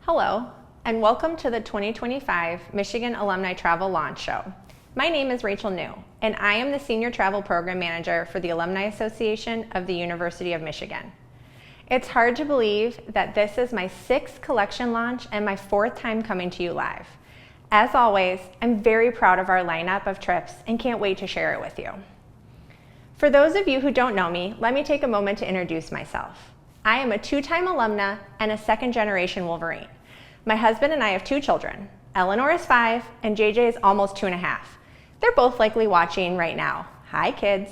Hello, and welcome to the 2025 Michigan Alumni Travel Launch Show. My name is Rachel New, and I am the Senior Travel Program Manager for the Alumni Association of the University of Michigan. It's hard to believe that this is my 6th collection launch and my 4th time coming to you live. As always, I'm very proud of our lineup of trips and can't wait to share it with you. For those of you who don't know me, let me take a moment to introduce myself. I am a 2-time alumna and a 2nd-generation Wolverine. My husband and I have 2 children. Eleanor is 5 and JJ is almost 2.5. They're both likely watching right now. Hi, kids.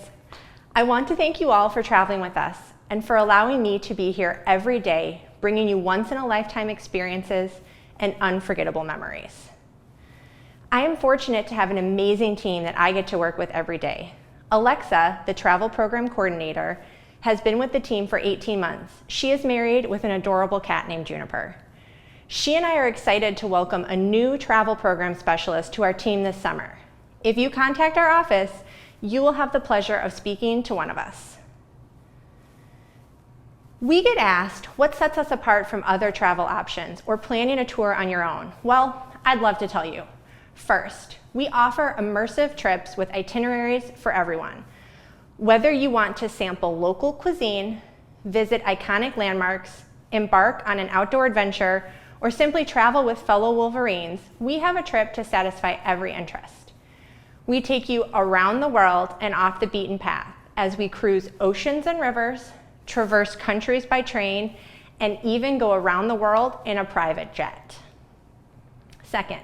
I want to thank you all for traveling with us and for allowing me to be here every day, bringing you once-in-a-lifetime experiences and unforgettable memories. I am fortunate to have an amazing team that I get to work with every day. Alexa, the travel program coordinator, has been with the team for 18 months. She is married with an adorable cat named Juniper. She and I are excited to welcome a new travel program specialist to our team this summer. If you contact our office, you will have the pleasure of speaking to one of us. We get asked what sets us apart from other travel options or planning a tour on your own. Well, I'd love to tell you. First, we offer immersive trips with itineraries for everyone. Whether you want to sample local cuisine, visit iconic landmarks, embark on an outdoor adventure, or simply travel with fellow Wolverines, we have a trip to satisfy every interest. We take you around the world and off the beaten path as we cruise oceans and rivers, traverse countries by train, and even go around the world in a private jet. Second,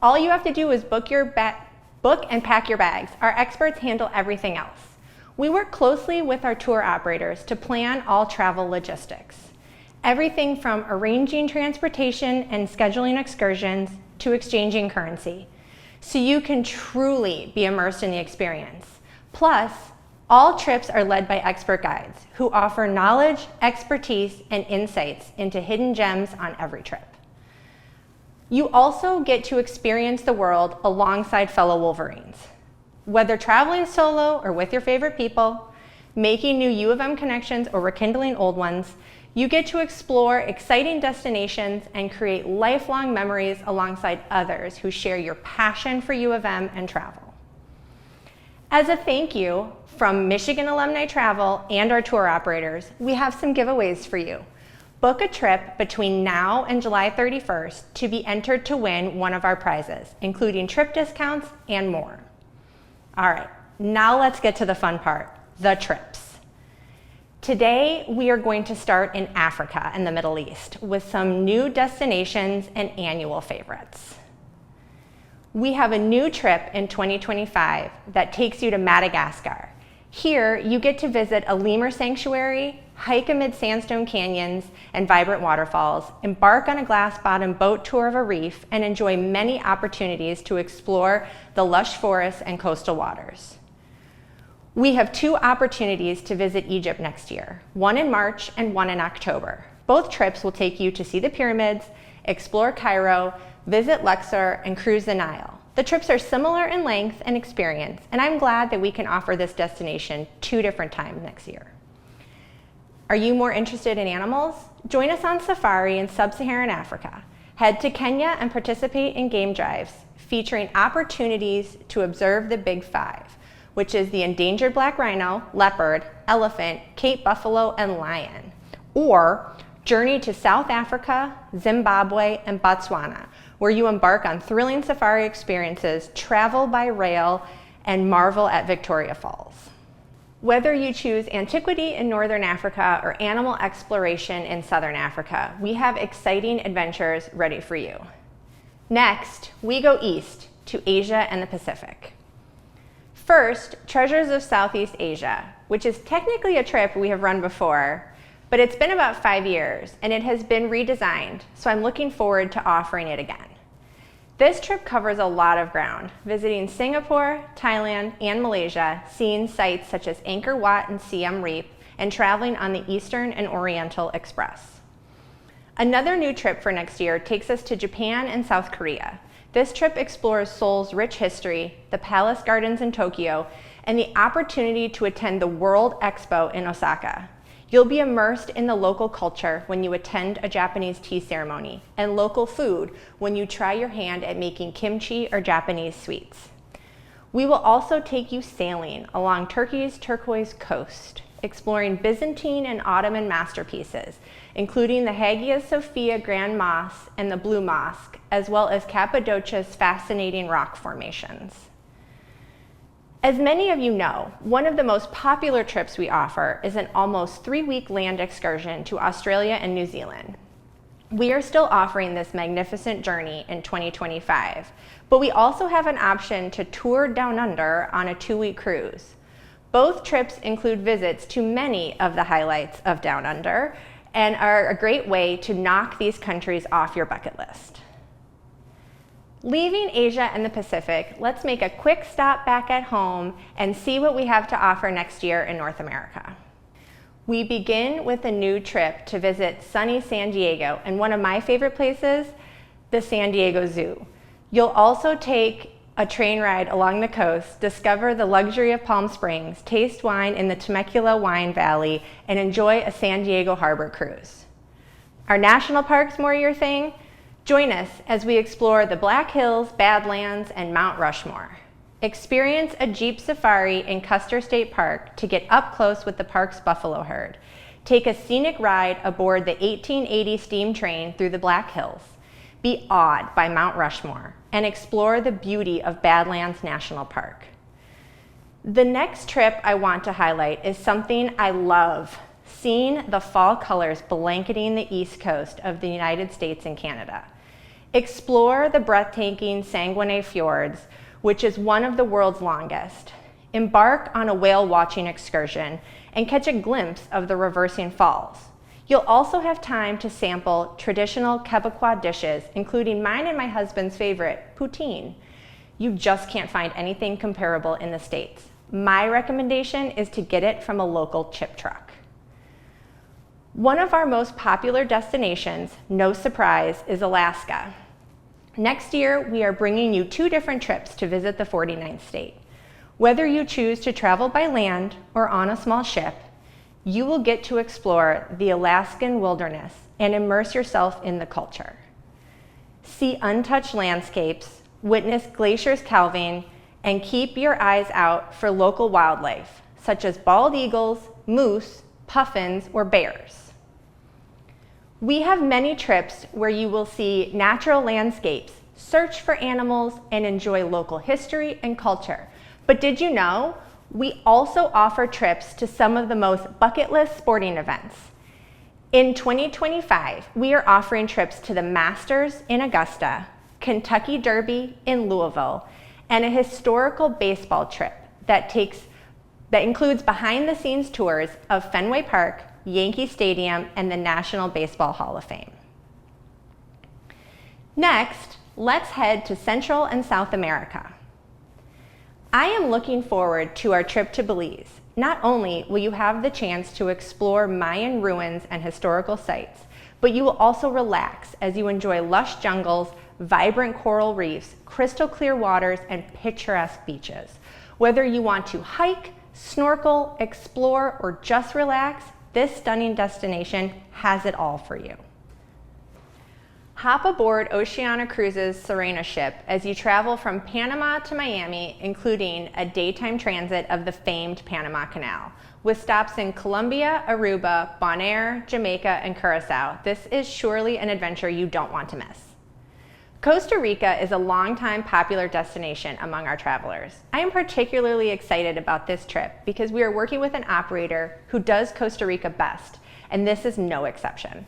all you have to do is book and pack your bags. Our experts handle everything else. We work closely with our tour operators to plan all travel logistics. Everything from arranging transportation and scheduling excursions to exchanging currency, so you can truly be immersed in the experience. Plus, all trips are led by expert guides who offer knowledge, expertise, and insights into hidden gems on every trip. You also get to experience the world alongside fellow Wolverines. Whether traveling solo or with your favorite people, making new U of M connections or rekindling old ones, you get to explore exciting destinations and create lifelong memories alongside others who share your passion for U of M and travel. As a thank you from Michigan Alumni Travel and our tour operators, we have some giveaways for you. Book a trip between now and July 31st to be entered to win one of our prizes, including trip discounts and more. All right, now let's get to the fun part, the trips. Today, we are going to start in Africa and the Middle East with some new destinations and annual favorites. We have a new trip in 2025 that takes you to Madagascar. Here, you get to visit a lemur sanctuary, hike amid sandstone canyons and vibrant waterfalls, embark on a glass-bottom boat tour of a reef, and enjoy many opportunities to explore the lush forests and coastal waters. We have 2 opportunities to visit Egypt next year, one in March and one in October. Both trips will take you to see the pyramids, explore Cairo, visit Luxor, and cruise the Nile. The trips are similar in length and experience, and I'm glad that we can offer this destination 2 different times next year. Are you more interested in animals? Join us on safari in sub-Saharan Africa. Head to Kenya and participate in game drives featuring opportunities to observe the Big 5, which is the endangered black rhino, leopard, elephant, Cape buffalo, and lion. Or journey to South Africa, Zimbabwe, and Botswana, where you embark on thrilling safari experiences, travel by rail, and marvel at Victoria Falls. Whether you choose antiquity in Northern Africa or animal exploration in Southern Africa, we have exciting adventures ready for you. Next, we go east to Asia and the Pacific. First, Treasures of Southeast Asia, which is technically a trip we have run before, but it's been about 5 years and it has been redesigned, so I'm looking forward to offering it again. This trip covers a lot of ground, visiting Singapore, Thailand, and Malaysia, seeing sites such as Angkor Wat and Siem Reap, and traveling on the Eastern and Oriental Express. Another new trip for next year takes us to Japan and South Korea. This trip explores Seoul's rich history, the palace gardens in Tokyo, and the opportunity to attend the World Expo in Osaka. You'll be immersed in the local culture when you attend a Japanese tea ceremony, and local food when you try your hand at making kimchi or Japanese sweets. We will also take you sailing along Turkey's turquoise coast, exploring Byzantine and Ottoman masterpieces, including the Hagia Sophia Grand Mosque and the Blue Mosque, as well as Cappadocia's fascinating rock formations. As many of you know, one of the most popular trips we offer is an almost 3-week land excursion to Australia and New Zealand. We are still offering this magnificent journey in 2025, but we also have an option to tour Down Under on a 2-week cruise. Both trips include visits to many of the highlights of Down Under and are a great way to knock these countries off your bucket list. Leaving Asia and the Pacific, let's make a quick stop back at home and see what we have to offer next year in North America. We begin with a new trip to visit sunny San Diego and one of my favorite places, the San Diego Zoo. You'll also take a train ride along the coast, discover the luxury of Palm Springs, taste wine in the Temecula Wine Valley, and enjoy a San Diego Harbor cruise. Are national parks more your thing? Join us as we explore the Black Hills, Badlands, and Mount Rushmore. Experience a Jeep safari in Custer State Park to get up close with the park's buffalo herd. Take a scenic ride aboard the 1880 steam train through the Black Hills. Be awed by Mount Rushmore and explore the beauty of Badlands National Park. The next trip I want to highlight is something I love, seeing the fall colors blanketing the east coast of the United States and Canada. Explore the breathtaking Saguenay Fjords, which is one of the world's longest. Embark on a whale watching excursion and catch a glimpse of the reversing falls. You'll also have time to sample traditional Quebecois dishes, including mine and my husband's favorite, poutine. You just can't find anything comparable in the States. My recommendation is to get it from a local chip truck. One of our most popular destinations, no surprise, is Alaska. Next year, we are bringing you 2 different trips to visit the 49th state. Whether you choose to travel by land or on a small ship, you will get to explore the Alaskan wilderness and immerse yourself in the culture. See untouched landscapes, witness glaciers calving, and keep your eyes out for local wildlife, such as bald eagles, moose, puffins, or bears. We have many trips where you will see natural landscapes, search for animals, and enjoy local history and culture. But did you know we also offer trips to some of the most bucket list sporting events? In 2025, we are offering trips to the Masters in Augusta, Kentucky Derby in Louisville, and a historical baseball trip that includes behind-the-scenes tours of Fenway Park, Yankee Stadium, and the National Baseball Hall of Fame. Next, let's head to Central and South America. I am looking forward to our trip to Belize. Not only will you have the chance to explore Mayan ruins and historical sites, but you will also relax as you enjoy lush jungles, vibrant coral reefs, crystal clear waters, and picturesque beaches. Whether you want to hike, snorkel, explore, or just relax, this stunning destination has it all for you. Hop aboard Oceania Cruises' Serena ship as you travel from Panama to Miami, including a daytime transit of the famed Panama Canal, with stops in Colombia, Aruba, Bonaire, Jamaica, and Curacao. This is surely an adventure you don't want to miss. Costa Rica is a longtime popular destination among our travelers. I am particularly excited about this trip because we are working with an operator who does Costa Rica best, and this is no exception.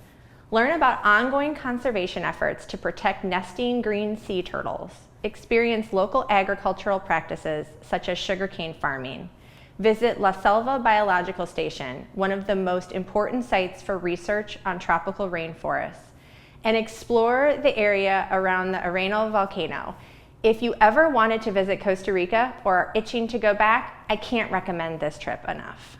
Learn about ongoing conservation efforts to protect nesting green sea turtles. Experience local agricultural practices such as sugarcane farming. Visit La Selva Biological Station, one of the most important sites for research on tropical rainforests. And explore the area around the Arenal volcano. If you ever wanted to visit Costa Rica or are itching to go back, I can't recommend this trip enough.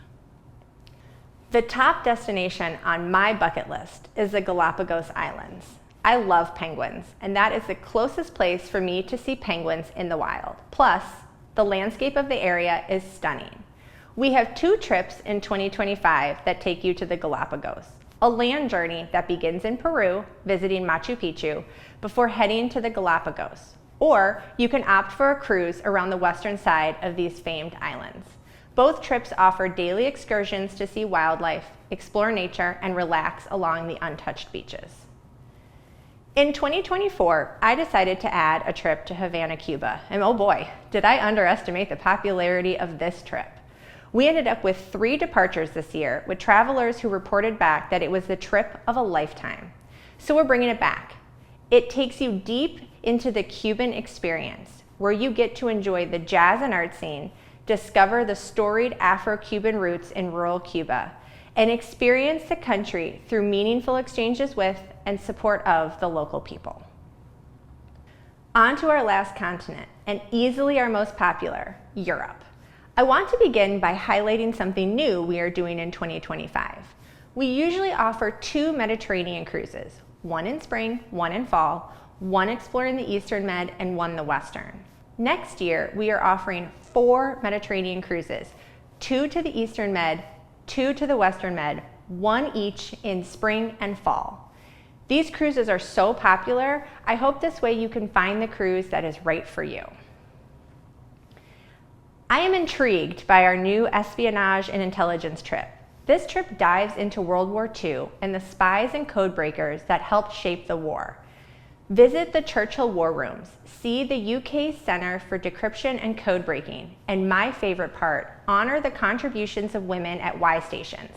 The top destination on my bucket list is the Galapagos Islands. I love penguins, and that is the closest place for me to see penguins in the wild. Plus, the landscape of the area is stunning. We have 2 trips in 2025 that take you to the Galapagos. A land journey that begins in Peru, visiting Machu Picchu, before heading to the Galapagos. Or you can opt for a cruise around the western side of these famed islands. Both trips offer daily excursions to see wildlife, explore nature, and relax along the untouched beaches. In 2024, I decided to add a trip to Havana, Cuba, and oh boy, did I underestimate the popularity of this trip. We ended up with 3 departures this year, with travelers who reported back that it was the trip of a lifetime. So we're bringing it back. It takes you deep into the Cuban experience, where you get to enjoy the jazz and art scene, discover the storied Afro-Cuban roots in rural Cuba, and experience the country through meaningful exchanges with and support of the local people. On to our last continent, and easily our most popular, Europe. I want to begin by highlighting something new we are doing in 2025. We usually offer 2 Mediterranean cruises, one in spring, one in fall, one exploring the Eastern Med and one the Western. Next year, we are offering 4 Mediterranean cruises, 2 to the Eastern Med, 2 to the Western Med, 1 each in spring and fall. These cruises are so popular, I hope this way you can find the cruise that is right for you. I am intrigued by our new espionage and intelligence trip. This trip dives into World War II and the spies and code breakers that helped shape the war. Visit the Churchill War Rooms, see the UK Center for Decryption and Code Breaking, and my favorite part, honor the contributions of women at Y stations,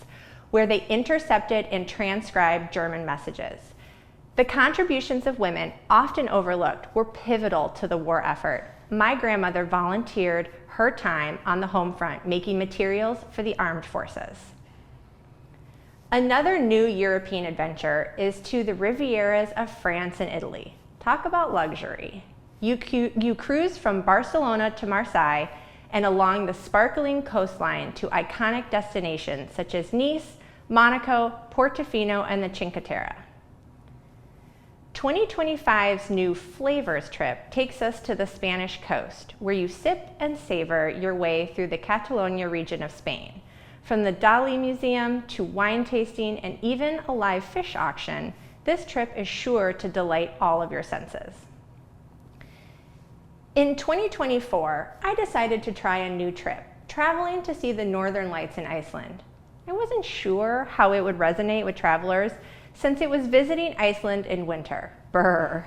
where they intercepted and transcribed German messages. The contributions of women, often overlooked, were pivotal to the war effort. My grandmother volunteered her time on the home front making materials for the armed forces. Another new European adventure is to the Rivieras of France and Italy. Talk about luxury. You cruise from Barcelona to Marseille and along the sparkling coastline to iconic destinations such as Nice, Monaco, Portofino, and the Cinque Terre. 2025's new Flavors trip takes us to the Spanish coast, where you sip and savor your way through the Catalonia region of Spain. From the Dali Museum to wine tasting and even a live fish auction, this trip is sure to delight all of your senses. In 2024, I decided to try a new trip, traveling to see the Northern Lights in Iceland. I wasn't sure how it would resonate with travelers since it was visiting Iceland in winter. Brr.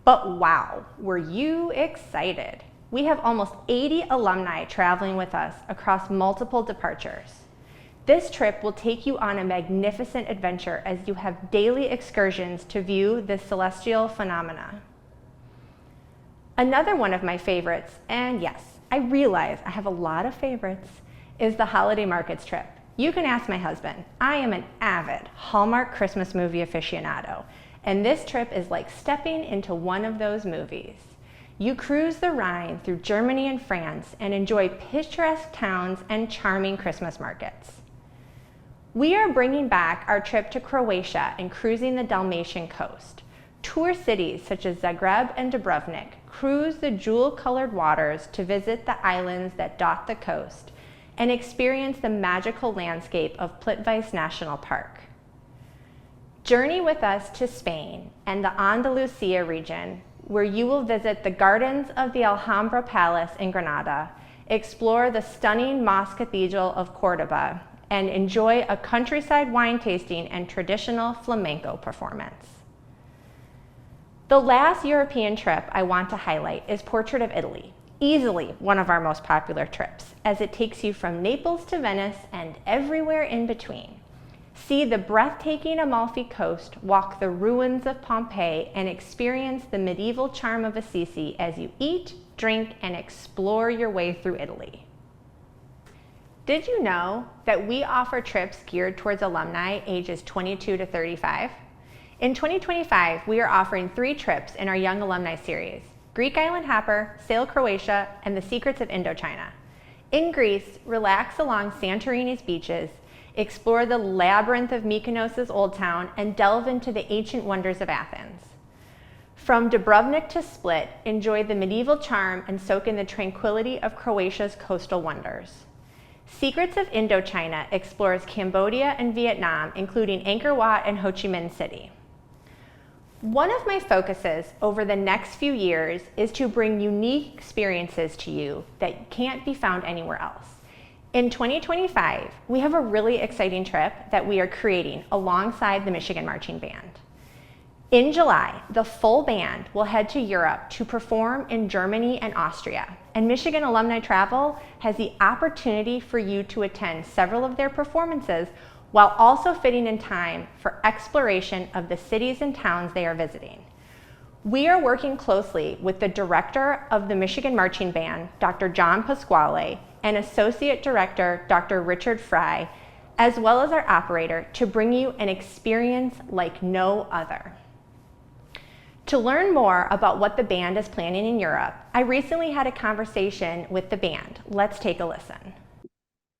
But wow, were you excited? We have almost 80 alumni traveling with us across multiple departures. This trip will take you on a magnificent adventure as you have daily excursions to view this celestial phenomena. Another one of my favorites, and yes, I realize I have a lot of favorites, is the holiday markets trip. You can ask my husband. I am an avid Hallmark Christmas movie aficionado, and this trip is like stepping into one of those movies. You cruise the Rhine through Germany and France and enjoy picturesque towns and charming Christmas markets. We are bringing back our trip to Croatia and cruising the Dalmatian coast. Tour cities such as Zagreb and Dubrovnik, cruise the jewel-colored waters to visit the islands that dot the coast, and experience the magical landscape of Plitvice National Park. Journey with us to Spain and the Andalusia region, where you will visit the gardens of the Alhambra Palace in Granada, explore the stunning Mosque Cathedral of Cordoba, and enjoy a countryside wine tasting and traditional flamenco performance. The last European trip I want to highlight is Portrait of Italy, easily one of our most popular trips, as it takes you from Naples to Venice and everywhere in between. See the breathtaking Amalfi Coast, walk the ruins of Pompeii, and experience the medieval charm of Assisi as you eat, drink, and explore your way through Italy. Did you know that we offer trips geared towards alumni ages 22 to 35? In 2025, we are offering 3 trips in our Young Alumni series: Greek Island Hopper, Sail Croatia, and the Secrets of Indochina. In Greece, relax along Santorini's beaches, explore the labyrinth of Mykonos' Old Town, and delve into the ancient wonders of Athens. From Dubrovnik to Split, enjoy the medieval charm and soak in the tranquility of Croatia's coastal wonders. Secrets of Indochina explores Cambodia and Vietnam, including Angkor Wat and Ho Chi Minh City. One of my focuses over the next few years is to bring unique experiences to you that can't be found anywhere else. In 2025, we have a really exciting trip that we are creating alongside the Michigan Marching Band. In July, the full band will head to Europe to perform in Germany and Austria, and Michigan Alumni Travel has the opportunity for you to attend several of their performances while also fitting in time for exploration of the cities and towns they are visiting. We are working closely with the director of the Michigan Marching Band, Dr. John Pasquale, and Associate Director, Dr. Richard Fry, as well as our operator, to bring you an experience like no other. To learn more about what the band is planning in Europe, I recently had a conversation with the band. Let's take a listen.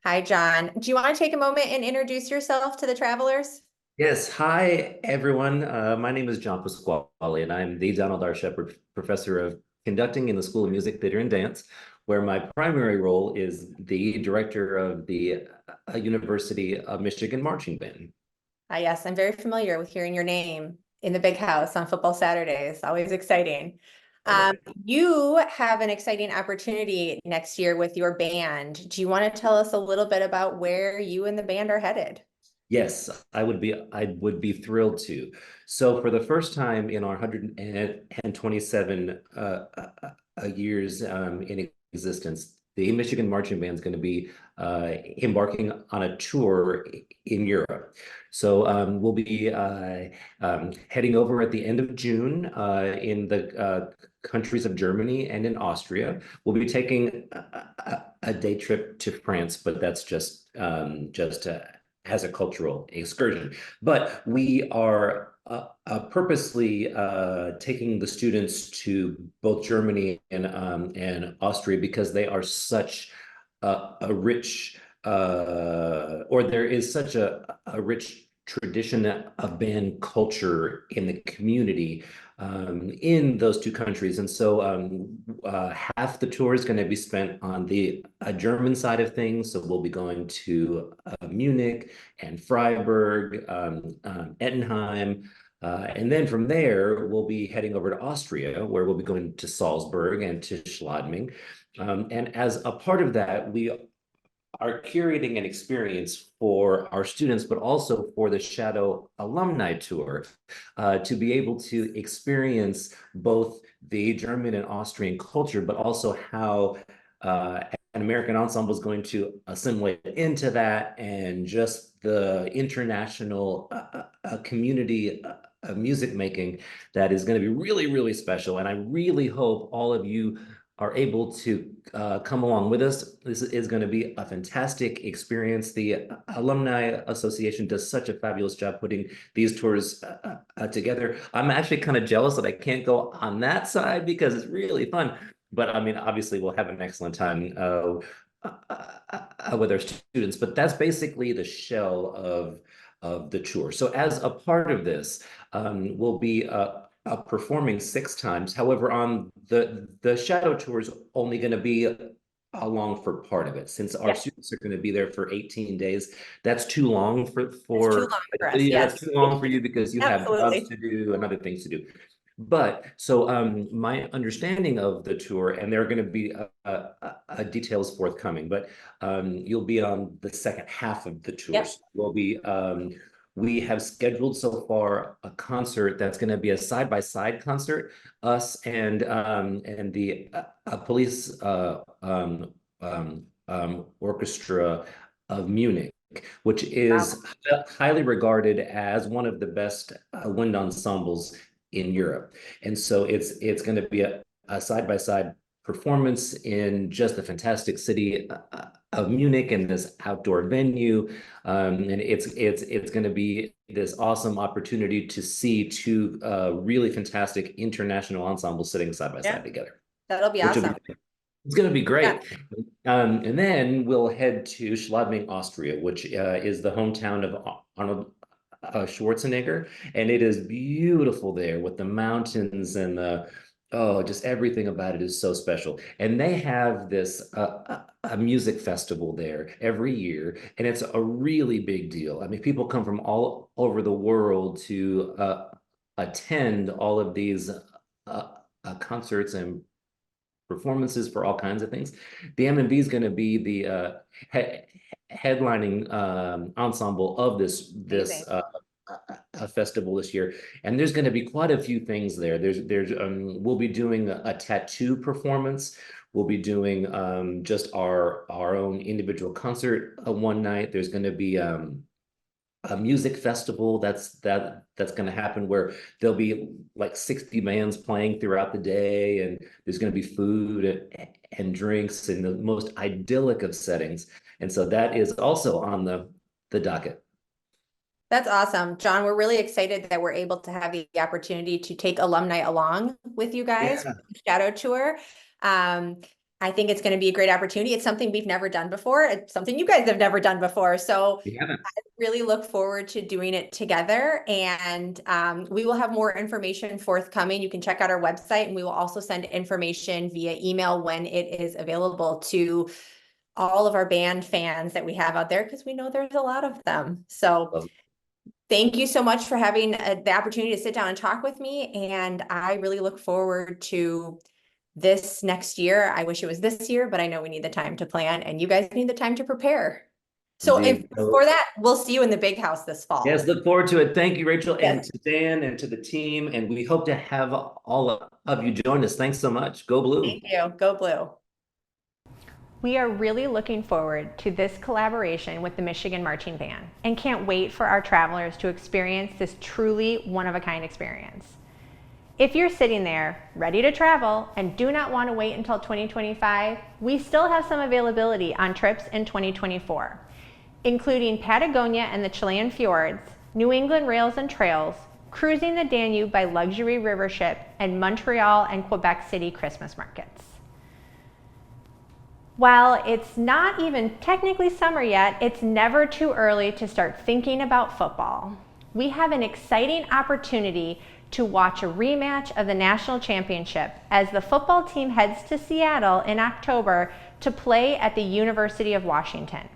Hi, John. Do you want to take a moment and introduce yourself to the travelers? Yes, hi everyone. My name is John Pasquale, and I'm the Donald R. Shepard Professor of Conducting in the School of Music, Theater, and Dance, where my primary role is the director of the University of Michigan Marching Band. Yes, I'm very familiar with hearing your name in the big house on football Saturdays. Always exciting. You have an exciting opportunity next year with your band. Do you want to tell us a little bit about where you and the band are headed? Yes, I would be thrilled to. So for the first time in our 127 years in existence, the Michigan Marching Band is going to be embarking on a tour in Europe. So we'll be heading over at the end of June in the countries of Germany and in Austria. We'll be taking a day trip to France, but that's just as a cultural excursion. But we are purposely taking the students to both Germany and Austria because they are such a rich, or there is such a rich tradition of band culture in the community in those two countries. And so half the tour is going to be spent on the German side of things. So we'll be going to Munich and Freiburg, Ettenheim. And then from there, we'll be heading over to Austria, where we'll be going to Salzburg and to Schladming. And as a part of that, we are curating an experience for our students, but also for the Shadow Alumni Tour, to be able to experience both the German and Austrian culture, but also how an American ensemble is going to assimilate into that, and just the international community of music making that is going to be really, really special. And I really hope all of you are able to come along with us. This is going to be a fantastic experience. The Alumni Association does such a fabulous job putting these tours together. I'm actually kind of jealous that I can't go on that side because it's really fun. But I mean, obviously, we'll have an excellent time with our students. But that's basically the shell of the tour. So as a part of this, we'll be performing 6 times. However, on the shadow tour is only going to be along for part of it, since our students are going to be there for 18 days. That's too long for It's too long for us. yeah, that's too long for you because you have jobs Absolutely. to do and other things to do. But so my understanding of the tour, and there are going to be details forthcoming, but you'll be on the second half of the tour. Yep. So we'll be we have scheduled so far a concert that's going to be a side-by-side concert, us and the police orchestra of Munich, which is highly regarded as one of the best wind ensembles in Europe. And so it's going to be a side-by-side performance in just the fantastic city of Munich and this outdoor venue. And it's going to be this awesome opportunity to see two really fantastic international ensembles sitting side by side together. That'll be awesome. It's going to be great. And then we'll head to Schladming, Austria, which is the hometown of Arnold Schwarzenegger, and it is beautiful there with the mountains and the Oh, just everything about it is so special. And they have this a music festival there every year, and it's a really big deal. I mean, people come from all over the world to attend all of these concerts and performances for all kinds of things. The M&B is going to be the headlining ensemble of this Amazing. festival this year, and there's going to be quite a few things there. There's we'll be doing a tattoo performance. We'll be doing just our own individual concert one night. There's going to be a music festival that's going to happen where there'll be like 60 bands playing throughout the day, and there's going to be food and drinks in the most idyllic of settings. And so that is also on the docket. That's awesome. John, we're really excited that we're able to have the opportunity to take alumni along with you guys Yeah. for the Shadow Tour. I think it's going to be a great opportunity. It's something we've never done before. It's something you guys have never done before. So We haven't. I really look forward to doing it together. And we will have more information forthcoming. You can check out our website, and we will also send information via email when it is available to all of our band fans that we have out there, because we know there's a lot of them. So thank you so much for having the opportunity to sit down and talk with me. And I really look forward to this next year. I wish it was this year, but I know we need the time to plan, and you guys need the time to prepare. So if Indeed. for that, we'll see you in the big house this Yes, fall. look forward to it. Thank you, Rachel, and Yes. to Dan and to the team. And we hope to have all of you join us. Thanks so much. Go Blue. Thank you. Go Blue. We are really looking forward to this collaboration with the Michigan Marching Band and can't wait for our travelers to experience this truly one-of-a-kind experience. If you're sitting there ready to travel and do not want to wait until 2025, we still have some availability on trips in 2024, including Patagonia and the Chilean fjords, New England rails and trails, cruising the Danube by luxury river ship, and Montreal and Quebec City Christmas markets. While it's not even technically summer yet, it's never too early to start thinking about football. We have an exciting opportunity to watch a rematch of the national championship as the football team heads to Seattle in October to play at the University of Washington.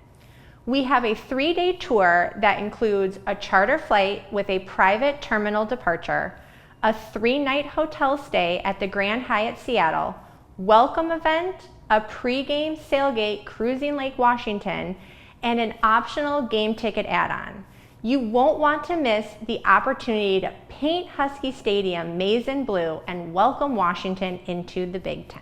We have a 3-day tour that includes a charter flight with a private terminal departure, a 3-night hotel stay at the Grand Hyatt Seattle, welcome event, a pre-game sailgate cruising Lake Washington, and an optional game ticket add-on. You won't want to miss the opportunity to paint Husky Stadium maize and blue and welcome Washington into the Big Ten.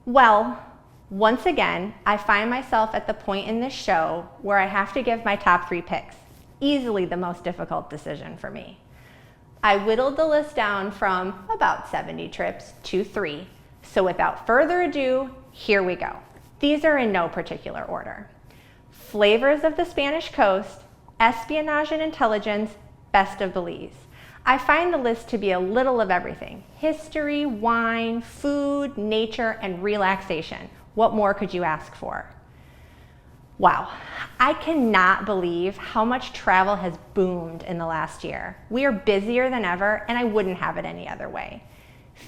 Well, once again, I find myself at the point in this show where I have to give my top 3 picks, easily the most difficult decision for me. I whittled the list down from about 70 trips to 3. So without further ado, here we go. These are in no particular order. Flavors of the Spanish Coast, Espionage and Intelligence, Best of Belize. I find the list to be a little of everything. History, wine, food, nature, and relaxation. What more could you ask for? Wow, I cannot believe how much travel has boomed in the last year. We are busier than ever, and I wouldn't have it any other way.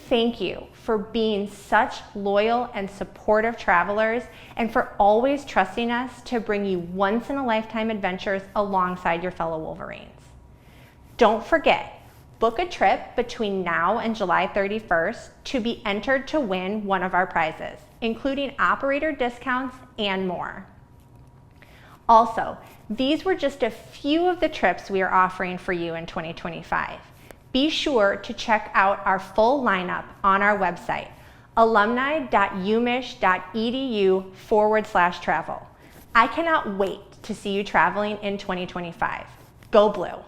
Thank you for being such loyal and supportive travelers, and for always trusting us to bring you once-in-a-lifetime adventures alongside your fellow Wolverines. Don't forget, book a trip between now and July 31st to be entered to win one of our prizes, including operator discounts and more. Also, these were just a few of the trips we are offering for you in 2025. Be sure to check out our full lineup on our website, alumni.umich.edu/travel. I cannot wait to see you traveling in 2025. Go Blue!